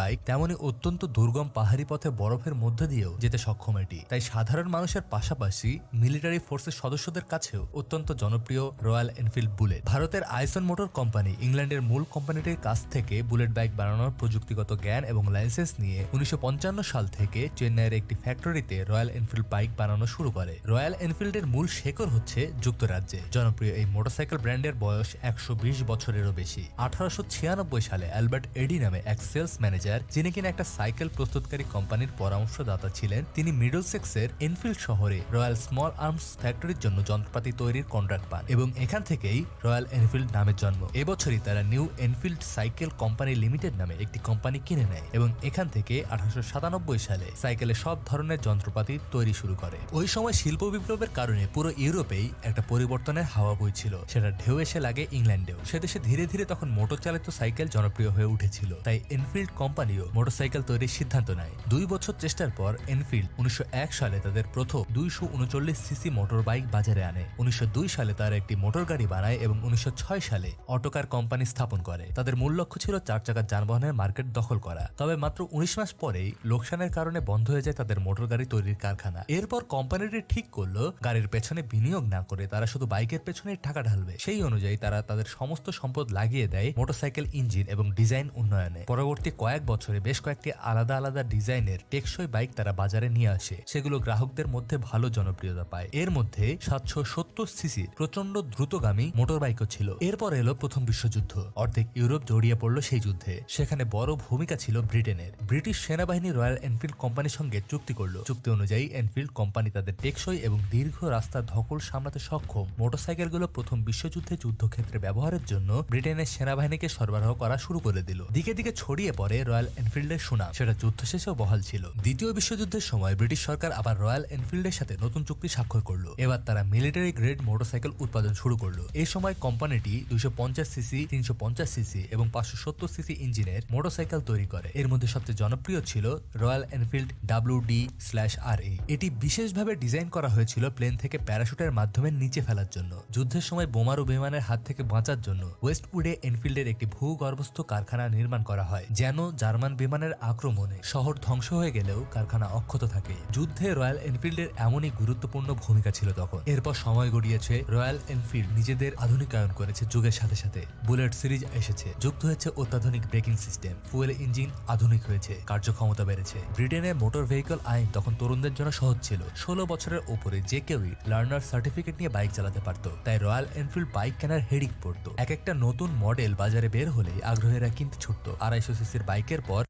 Bike, তেমনি অত্যন্ত দুর্গম পাহাড়ি পথে বরফের মধ্যে দিয়েও যেতে সক্ষম এটি। তাই সাধারণ মানুষের পাশাপাশি মিলিটারি ফোর্সের সদস্যদের কাছেও অত্যন্ত জনপ্রিয় রয়্যাল এনফিল্ড বুলেট। ভারতের আইসন মোটর কোম্পানি ইংল্যান্ডের মূল কোম্পানিটির কাছ থেকে বুলেট বাইক বানানোর প্রযুক্তিগত জ্ঞান এবং লাইসেন্স নিয়ে 1955 সাল থেকে চেন্নাইয়ের একটি ফ্যাক্টরিতে রয়্যাল এনফিল্ড বাইক বানানো শুরু করে। রয়্যাল এনফিল্ডের মূল শেকড় হচ্ছে যুক্তরাজ্যে। জনপ্রিয় এই মোটরসাইকেল ব্র্যান্ডের বয়স 120 বছরেরও বেশি। 1896 সালে অ্যালবার্ট এডি নামে এক সেলস ম্যানেজার, যিনি কিনা একটা সাইকেল প্রস্তুতকারী কোম্পানির পরামর্শদাতা ছিলেন, তিনি মিডলসেক্সের এনফিল্ড শহরে রয়্যাল স্মল আর্মস ফ্যাক্টরির জন্য যন্ত্রপাতি তৈরির কন্ট্রাক্ট পান এবং এখান থেকেই রয়্যাল এনফিল্ড নামের জন্ম। এবছরই তারা new Enfield cycle company limited নামে একটি কোম্পানি কিনে নেয় এবং এখান থেকে 1897 সালে সাইকেলে সব ধরনের যন্ত্রপাতি তৈরি শুরু করে। ওই সময় শিল্প বিপ্লবের কারণে পুরো ইউরোপেই একটা পরিবর্তনের হাওয়া বইছিল। সেটা ঢেউ এসে লাগে ইংল্যান্ডেও। সে দেশে ধীরে ধীরে তখন মোটর চালিত সাইকেল জনপ্রিয় হয়ে উঠেছিল। তাই এনফিল্ড কোম্পানিও মোটরসাইকেল তৈরির সিদ্ধান্ত নেয়। 2 বছর চেষ্টার পর এনফিল্ড 1901 সালে তাদের প্রথম 239 সিসি মোটর বাইক বাজারে আনে। 1902 সালে তারা একটি মোটর গাড়ি বানায় এবং 1906 সালে অটোকার কোম্পানি স্থাপন করে। তাদের মূল লক্ষ্য ছিল 4 চাকার যানবাহনের মার্কেট দখল করা। তবে মাত্র 19 মাস পরেই লোকসানের কারণে বন্ধ হয়ে যায় তাদের মোটর গাড়ি তৈরির কারখানা। এরপর কোম্পানিটি ঠিক করলো গাড়ির পেছনে বিনিয়োগ না করে তারা শুধু বাইকের পেছনে টাকা ঢালবে। সেই অনুযায়ী তারা তাদের সমস্ত সম্পদ লাগিয়ে দেয় মোটরসাইকেল ইঞ্জিন এবং ডিজাইন উন্নয়নে। পরবর্তী কয়েক বছরে বেশ কয়েকটি আলাদা আলাদা ডিজাইনের টেকসই বাইক তারা বাজারে নিয়ে আসে। সেগুলো গ্রাহকদের মধ্যে ভালো জনপ্রিয়তা পায়। এর মধ্যে 770 সিসি প্রচন্ড দ্রুতগামী মোটর বাইকও ছিল। এরপর এলো প্রথম বিশ্বযুদ্ধ। অর্ধেক ইউরোপ জড়িয়ে পড়লো সেই যুদ্ধে। সেখানে বড় ভূমিকা ছিল ব্রিটেনের। ব্রিটিশ সেনাবাহিনী রয়্যাল এনফিল্ড কোম্পানির সঙ্গে চুক্তি করলো। চুক্তি অনুযায়ী এনফিল্ড কোম্পানি তাদের টেকসই এবং দীর্ঘ রাস্তার ধকল সামলাতে সক্ষম মোটরসাইকেলগুলো প্রথম বিশ্বযুদ্ধে যুদ্ধক্ষেত্রে ব্যবহারের জন্য ব্রিটেনের সেনাবাহিনীকে সরবরাহ করা শুরু করে দিল। দিকে দিকে ছড়িয়ে পড়ে রয়্যাল এনফিল্ডের সুনাম। সেটা যুদ্ধ শেষেও বহাল ছিল। দ্বিতীয় বিশ্বযুদ্ধের সময় ব্রিটিশ সরকার আবার রয়্যাল এনফিল্ডের সাথে নতুন চুক্তি স্বাক্ষর করলো। এবার তারা মিলিটারি গ্রেড মোটরসাইকেল উৎপাদন শুরু করলো। এই সময় কোম্পানিটি 250 সিসি, 350 সিসি এবং 570 সিসি ইঞ্জিনের মোটরসাইকেল তৈরি করে। এর মধ্যে সবচেয়ে জনপ্রিয় ছিল রয়্যাল এনফিল্ড WD/RE। এটি বিশেষভাবে ডিজাইন করা হয়েছিল প্লেন থেকে প্যারাশুটের মাধ্যমে নিচে ফেলার জন্য। যুদ্ধের সময় বোমারু বিমানের হাত থেকে বাঁচার জন্য ওয়েস্টউডে এনফিল্ডের একটি ভূগর্ভস্থ কারখানা নির্মাণ করা হয়, যেন জার্মান বিমানের আক্রমণে শহর ধ্বংস হয়ে গেলেও কারখানা অক্ষত থাকে। যুদ্ধে রয়্যাল এনফিল্ডের এমনই গুরুত্বপূর্ণ ভূমিকা ছিল তখন। এরপর সময় গড়িয়েছে, রয়্যাল এনফিল্ড নিজেদের আধুনিকায়ন করেছে যুগের সাথে সাথে। বুলেট সিরিজ এসেছে, যুক্ত হয়েছে অত্যাধুনিক ব্রেকিং সিস্টেম, ফুয়েল ইঞ্জিন আধুনিক হয়েছে, কার্যক্ষমতা বেড়েছে। ব্রিটেনের মোটর ভেহিকল আইন তখন তরুণদের জন্য সহজ ছিল। 16 বছরের উপরে যে কেউই লার্নার সার্টিফিকেট নিয়ে বাইক চালাতে পারত। তাই রয়্যাল এনফিল্ড বাইক কেনার হেডিক পড়তো। এক একটা নতুন মডেল বাজারে বের হলেই আগ্রহীরা কিনতে ছুটত। 250 সিসির বাইকের পর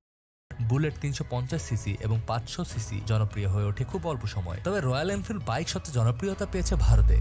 বুলেট 350 সিসি এবং 500 সিসি জনপ্রিয় হয়ে ওঠে খুব অল্প সময়। তবে রয়্যাল এনফিল্ড বাইক সবচেয়ে জনপ্রিয়তা পেয়েছে ভারতে।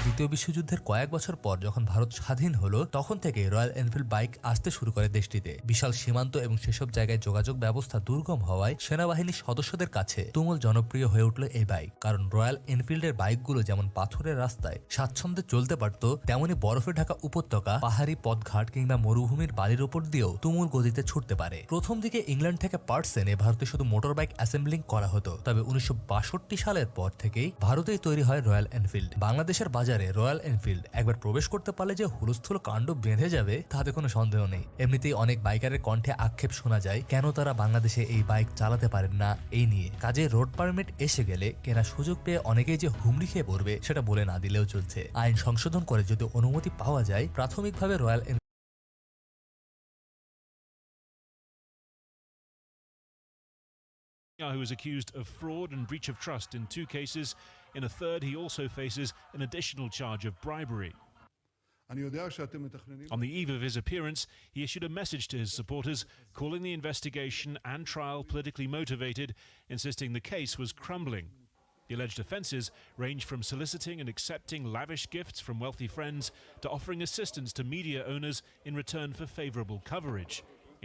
দ্বিতীয় বিশ্বযুদ্ধের কয়েক বছর পর যখন ভারত স্বাধীন হলো, তখন থেকে রয়্যাল এনফিল্ড বাইক আসতে শুরু করে দেশটিতে। বিশাল সীমান্ত এবং সেসব জায়গায় যোগাযোগ ব্যবস্থা দুর্গম হওয়ায় সেনাবাহিনীর সদস্যদের কাছে তুমুল জনপ্রিয় হয়ে উঠল এই বাইক। কারণ রয়্যাল এনফিল্ডের বাইকগুলো যেমন পাথরের রাস্তায় স্বাচ্ছন্দ্যে চলতে পারত, তেমনি বরফে ঢাকা উপত্যকা, পাহাড়ি পথঘাট কিংবা মরুভূমির বালির ওপর দিয়েও তুমুল গতিতে ছুটতে পারে। প্রথম দিকে ইংল্যান্ড থেকে পার্টস এনে ভারতে শুধু মোটর বাইক অ্যাসেম্বলিং করা হতো। তবে 1962 সালের পর থেকেই ভারতেই তৈরি হয় রয়্যাল এনফিল্ড। বাংলাদেশের বাজারে রয়্যাল এনফিল্ড একবার প্রবেশ করতে পারলে যে হুলস্থুল কাণ্ড বেঁধে যাবে তাতে কোনো সন্দেহ নেই। এমনিতেই অনেক বাইকারের কণ্ঠে আক্ষেপ শোনা যায় কেন তারা বাংলাদেশে এই বাইক চালাতে পারেন না এই নিয়ে। কাজে রোড পারমিট এসে গেলে কেনার সুযোগ পেয়ে অনেকেই যে হুমড়ি খেয়ে পড়বে সেটা বলে না দিলেও চলছে। আইন সংশোধন করে যদি অনুমতি পাওয়া যায়, প্রাথমিকভাবে royal who is accused of fraud and breach of trust in 2 cases. In a third, he also faces an additional charge of bribery. On the eve of his appearance, he issued a message to his supporters, calling the investigation and trial politically motivated, insisting the case was crumbling. The alleged offences range from soliciting and accepting lavish gifts from wealthy friends to offering assistance to media owners in return for favourable coverage.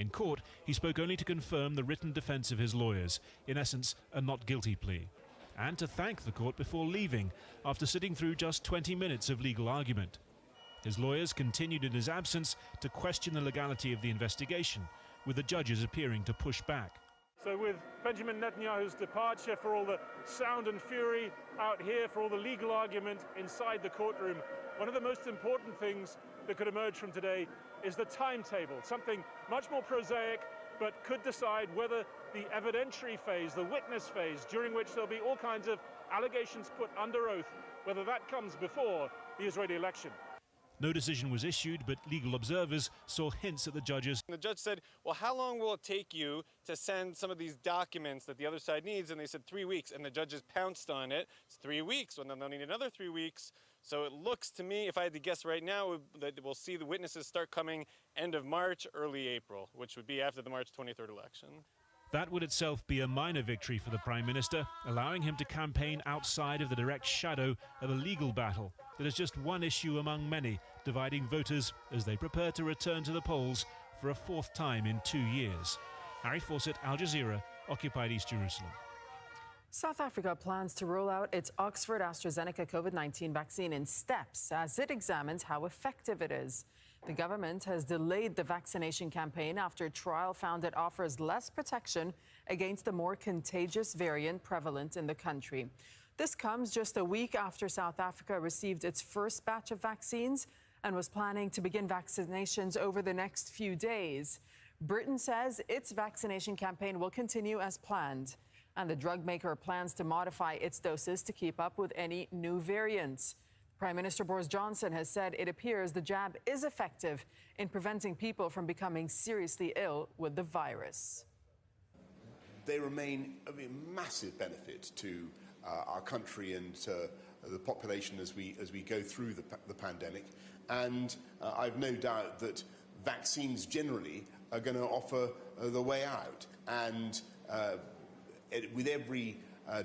In court, he spoke only to confirm the written defence of his lawyers, in essence a not guilty plea, and to thank the court before leaving after sitting through just 20 minutes of legal argument. His lawyers continued in his absence to question the legality of the investigation, with the judges appearing to push back. So with Benjamin Netanyahu's departure, for all the sound and fury out here, for all the legal argument inside the courtroom, One of the most important things that could emerge from today is the timetable, something much more prosaic, but could decide whether the evidentiary phase, the witness phase, during which there'll be all kinds of allegations put under oath, whether that comes before the Israeli election. No decision was issued, but legal observers saw hints at the judges. The judge said, well, how long will it take you to send some of these documents that the other side needs? And they said 3 weeks, and the judges pounced on it. It's 3 weeks, well, then they'll need another 3 weeks. So it looks to me, if I had to guess right now, that we'll see the witnesses start coming end of March, early April, which would be after the March 23rd election. That would itself be a minor victory for the Prime Minister, allowing him to campaign outside of the direct shadow of a legal battle that is just one issue among many, dividing voters as they prepare to return to the polls for a fourth time in 2 years. Harry Fawcett, Al Jazeera, occupied East Jerusalem. South Africa plans to roll out its Oxford AstraZeneca COVID-19 vaccine in steps as it examines how effective it is. The government has delayed the vaccination campaign after a trial found it offers less protection against the more contagious variant prevalent in the country. This comes just a week after South Africa received its first batch of vaccines and was planning to begin vaccinations over the next few days. Britain says its vaccination campaign will continue as planned, and the drug maker plans to modify its doses to keep up with any new variants. Prime Minister Boris Johnson has said it appears the jab is effective in preventing people from becoming seriously ill with the virus. They remain of a massive benefit to our country and the population as we go through the pandemic. And I've no doubt that vaccines generally are going to offer the way out. And with every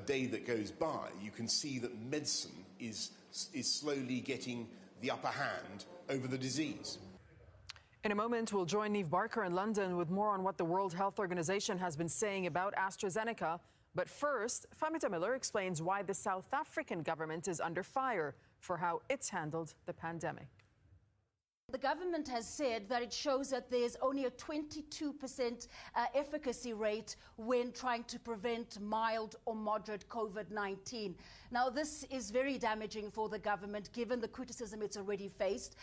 day that goes by, you can see that medicine is slowly getting the upper hand over the disease. In a moment, we'll join Niamh Barker in London with more on what the World Health Organization has been saying about AstraZeneca. But first, Famita Miller explains why the South African government is under fire for how it's handled the pandemic. The government has said that it shows that there's only a 22% efficacy rate when trying to prevent mild or moderate COVID-19. Now, this is very damaging for the government, given the criticism it's already faced.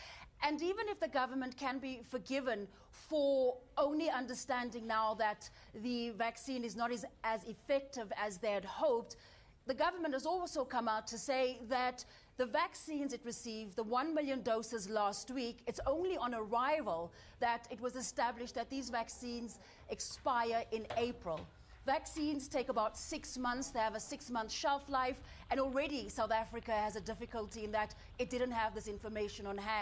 And even if the government can be forgiven for only understanding now that the vaccine is not as effective as they had hoped, the government has also come out to say that the vaccines it received, the 1 million doses last week, it's only on arrival that it was established that these vaccines expire in April. Vaccines take about 6 months. They have a 6-month shelf life. And already South Africa has a difficulty in that it didn't have this information on hand.